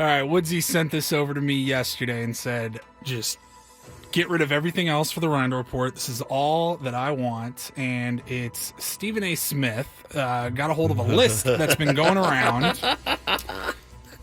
All right, Woodsy sent this over to me yesterday and said, just get rid of everything else for the Rondo Report. This is all that I want. And it's Stephen A. Smith got a hold of a list that's been going around.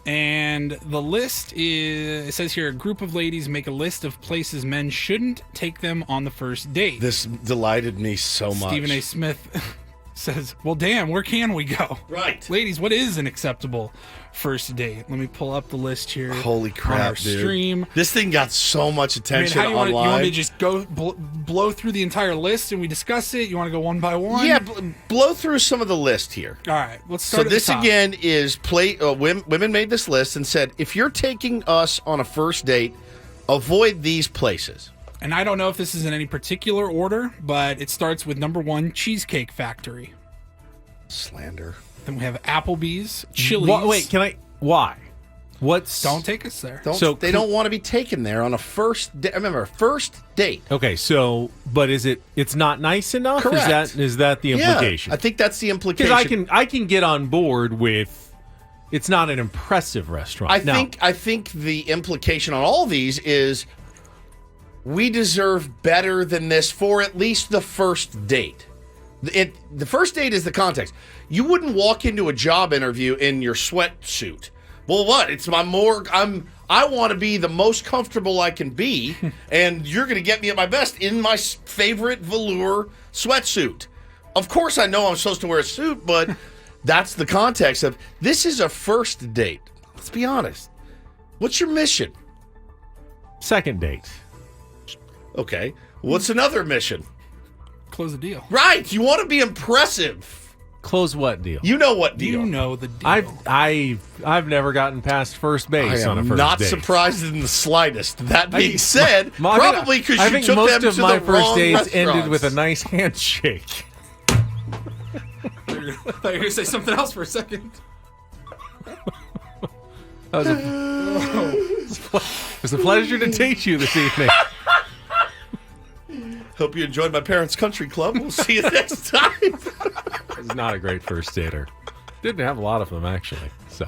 And the list is, it says here, a group of ladies make a list of places men shouldn't take them on the first date. This delighted me so much. Stephen A. Smith says, well, damn, where can we go? Right. Ladies, what is an acceptable first date? Let me pull up the list here. Holy crap, on our dude. Stream. This thing got so much attention How do you online. want me to just go blow through the entire list and we discuss it? You want to go one by one? Yeah, blow through some of the list here. All right, let's start So at this the top. again is women made this list and said, if you're taking us on a first date, avoid these places. And I don't know if this is in any particular order, but it starts with number 1, Cheesecake Factory. Slander. Then we have Applebee's, Chili's. Wait, why? Don't take us there. They don't want to be taken there on a first date. Remember, first date. Okay, so, but it's not nice enough? Correct. Is that the implication? Yeah, I think that's the implication. Because I can get on board with it's not an impressive restaurant. I think the implication on all these is we deserve better than this for at least the first date. The first date is the context. You wouldn't walk into a job interview in your sweatsuit. Well, what? It's my morgue. I want to be the most comfortable I can be, and you're going to get me at my best in my favorite velour sweatsuit. Of course, I know I'm supposed to wear a suit, but that's the context of this is a first date. Let's be honest. What's your mission? Second date. Okay. What's another mission? Close the deal. Right. You want to be impressive. Close what deal? You know what deal. You know the deal. I've never gotten past first base on a first not date. surprised in the slightest. That being said, Well, probably because I you think took most them to of my the first wrong dates ended restaurants. with a nice handshake. I thought you were going to say something else for a second. It was a pleasure to date you this evening. Hope you enjoyed my parents' country club. We'll see you next time. I was not a great first dater. Didn't have a lot of them, actually. So,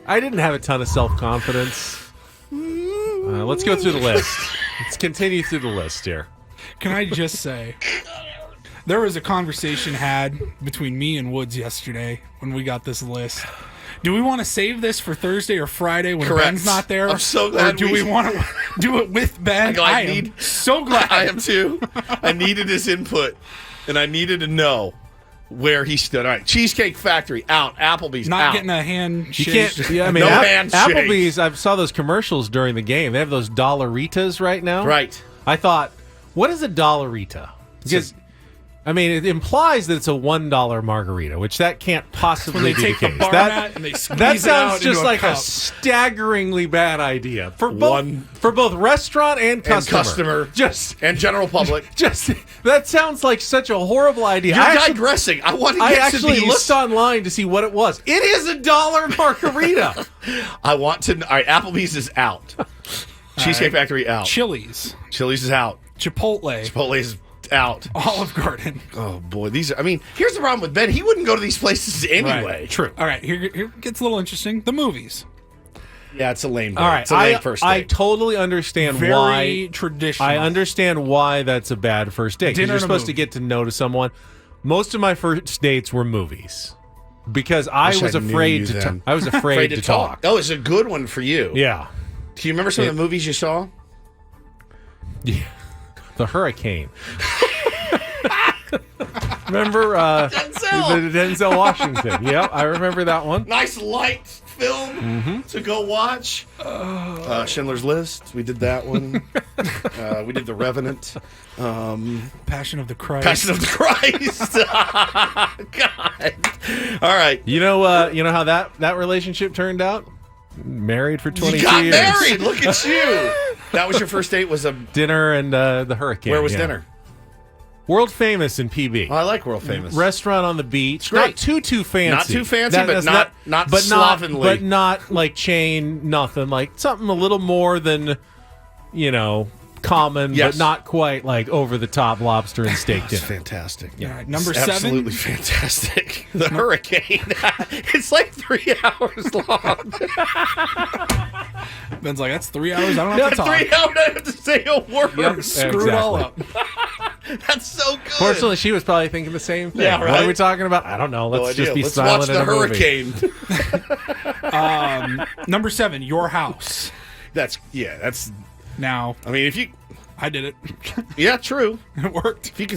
I didn't have a ton of self-confidence. Let's go through the list. Let's continue through the list here. Can I just say, there was a conversation had between me and Woods yesterday when we got this list. Do we want to save this for Thursday or Friday when Correct. Ben's not there? I'm so glad Or do we want to do it with Ben? I am so glad. I am too. I needed his input, and I needed to know where he stood. All right, Cheesecake Factory, out. Applebee's, Not out. getting a hand You shake. can't. Yeah, I mean, No handshake. Applebee's. I saw those commercials during the game. They have those Dollaritas right now. Right. I thought, what is a Dollarita? Because I mean, it implies that it's a $1 margarita, which that can't possibly When they be take the the case. bar mat and they squeeze That it out sounds just into a like a cup. staggeringly bad idea for One- both restaurant and customer. and general public. Just that sounds like such a horrible idea. You're I actually, digressing. I want to I get actually to these. looked online to see what it was. It is $1 margarita. I want to. All right, Applebee's is out. Cheesecake Factory out. Chili's, Chili's is out. Chipotle, Chipotle is out. Olive Garden. Oh boy, these are. I mean, here's the problem with Ben. He wouldn't go to these places anyway. Right. True. All right, here it gets a little interesting. The movies. Yeah, it's a lame date. All right, It's a lame first date. I totally understand Very why. traditional. I understand why that's a bad first date. 'Cause Dinner you're and a supposed to movie. get to know someone. Most of my first dates were movies because I Wish was I knew afraid you to. then. I was afraid to talk. Oh, it's a good one for you. Yeah. Do you remember some of the movies you saw? Yeah. The Hurricane. Remember Denzel. the Denzel Washington? Yep, I remember that one. Nice light film to go watch. Schindler's List. We did that one. We did The Revenant. Passion of the Christ. Passion of the Christ. God. All right. You know how that relationship turned out? Married for 22 You got years. married. Look at you. That was your first date. Was a Dinner and the Hurricane. where was yeah. dinner? World famous in PB. Oh, I like world famous. Restaurant on the beach. great. Not too fancy. Not too fancy, but that's not but slovenly. But not like chain, nothing. Like something a little more than, common, Yes. but not quite like over the top lobster and steak It's dinner. fantastic. All right, number It's 7. absolutely fantastic. The hurricane. It's like 3 hours long. Ben's like, that's 3 hours. I don't have to talk. 3 hours. I have to say a word. Yep. Screw it all up. That's so good. Fortunately, she was probably thinking the same thing. Yeah, What right? are we talking about? I don't know. No Let's idea. just be Let's silent watch in the a movie. hurricane. Number 7, your house. That's. Now, I mean, if you. I did it. Yeah, true. It worked. If you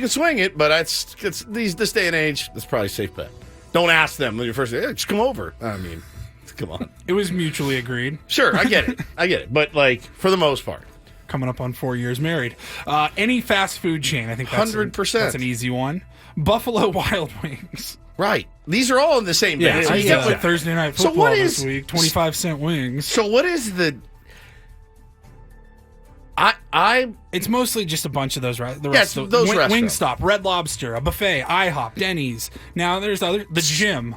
can swing it, but it's this day and age, that's probably a safe bet. Don't ask them when you're first. Hey, just come over. I mean, come on. It was mutually agreed. Sure, I get it. But like for the most part, Coming up on 4 years married. Any fast food chain. I think that's 100%. That's an easy one. Buffalo Wild Wings. right? These are all in the same. Yeah, vein. I yeah. get with Thursday night So football what this is- week. 25-cent wings. So what is the? I It's mostly just a bunch of those, right? The Yeah, rest of those Wingstop, restaurants. Red Lobster, a buffet, IHOP, Denny's. Now there's the gym,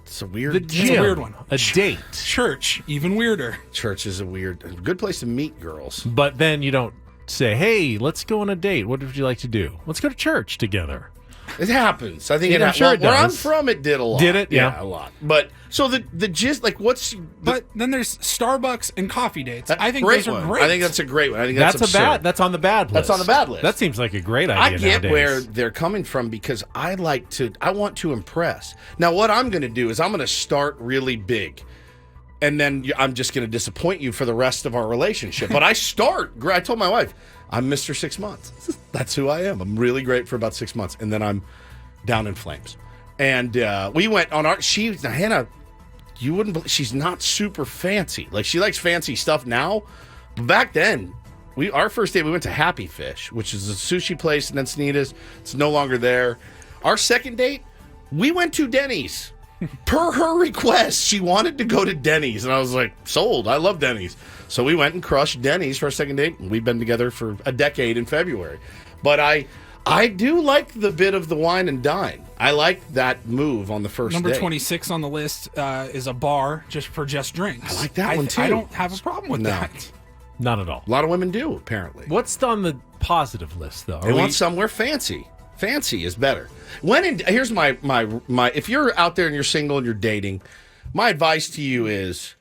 it's a weird. The a gym. weird one. A date. church, even weirder. Church is a good place to meet girls. But then you don't say, hey, let's go on a date. What would you like to do? Let's go to church together. It happens. I think Yeah, it I'm happens. sure it Where I'm does. from, it did a lot. Did it? Yeah. a lot. But so the gist, like, what's But then there's Starbucks and coffee dates. that I think great those are one. great. I think that's a great one. I think That's absurd. That's on the bad list. That's on the bad list. That seems like a great I idea get nowadays. where they're coming from because I want to impress. Now, what I'm going to do is I'm going to start really big, and then I'm just going to disappoint you for the rest of our relationship. But I told my wife, I'm Mr. 6 months. That's who I am. I'm really great for about 6 months, and then I'm down in flames. And we went on Hannah, you wouldn't believe, she's not super fancy. Like, she likes fancy stuff now. But back then, our first date, we went to Happy Fish, which is a sushi place in Encinitas. It's no longer there. Our second date, we went to Denny's. Per her request, she wanted to go to Denny's. And I was like, sold. I love Denny's. So we went and crushed Denny's for our second date. And we've been together for a decade in February. But I do like the bit of the wine and dine. I like that move on the first Number date. 26 on the list is a bar just drinks. I like that one, too. I don't have a problem with No. that. Not at all. A lot of women do, apparently. What's on the positive list, though? They want somewhere fancy. Fancy is better. Here's my if you're out there and you're single and you're dating, my advice to you is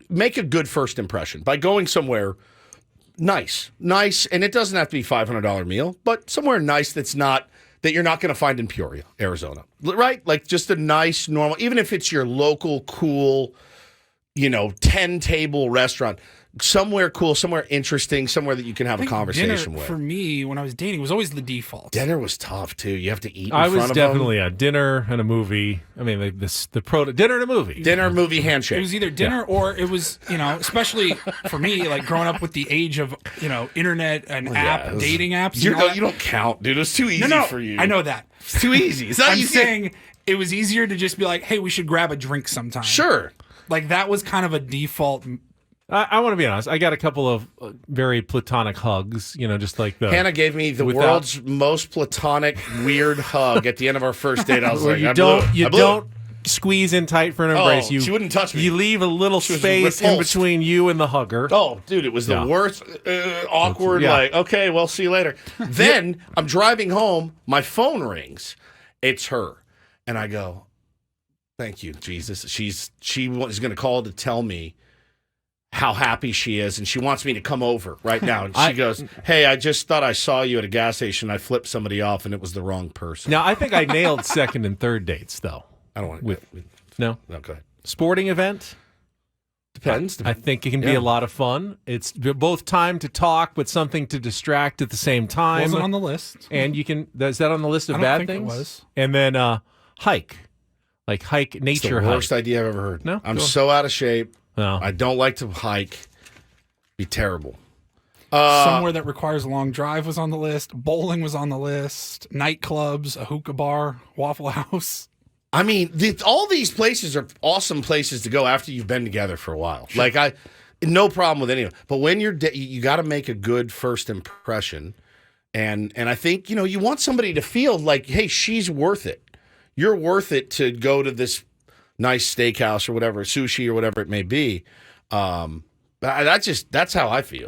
make a good first impression by going somewhere nice, and it doesn't have to be $500 meal, but somewhere nice that you're not going to find in Peoria, Arizona, right? Like just a nice, normal, even if it's your local, cool, 10-table restaurant. Somewhere cool, somewhere interesting, somewhere that you can have a I think conversation dinner, with. for me, when I was dating, was always the default. Dinner was tough too. You have to eat in I front was of definitely a dinner and a movie. I mean, dinner and a movie. them. Dinner, movie, handshake. It was either dinner or it was, especially for me, like growing up with the age of, internet and it was- dating apps. You and all don't, you don't count, dude. It was too easy no, for you. I know that. It's too easy. It's not I'm easy. saying it was easier to just be like, hey, we should grab a drink sometime. Sure. Like that was kind of a default. I want to be honest. I got a couple of very platonic hugs, just like the Hannah gave me the Without- world's most platonic, weird hug at the end of our first date. I was where like, you I blew it. don't I blew it. don't squeeze in tight for an embrace. She wouldn't touch me. You leave a little was space in repulsed. between you and the hugger. Oh, dude, it was the Yeah. worst, awkward, Yeah. like, okay, well, see you later. Then I'm driving home, my phone rings. It's her. And I go, thank you, Jesus. She is going to call to tell me how happy she is, and she wants me to come over right now. And she goes, hey, I just thought I saw you at a gas station. I flipped somebody off, and it was the wrong person. Now I think I nailed second and third dates though. I don't want to. With- No No, go ahead. sporting event. Depends. I think it can be Yeah. a lot of fun. It's both time to talk, but something to distract at the same time. Wasn't on the list. And you can. Is that on the list of I don't bad think it things? was. And then hike, hike It's nature the hike. worst idea I've ever heard. No? I'm Go on. so out of shape. No. I don't like to hike. Be terrible. Somewhere that requires a long drive was on the list. Bowling was on the list. Nightclubs, a hookah bar, Waffle House. I mean, all these places are awesome places to go after you've been together for a while. Like no problem with any of them. But when you got to make a good first impression, and I think you want somebody to feel like, hey, she's worth it. You're worth it to go to this nice steakhouse or whatever, sushi or whatever it may be. That's how I feel.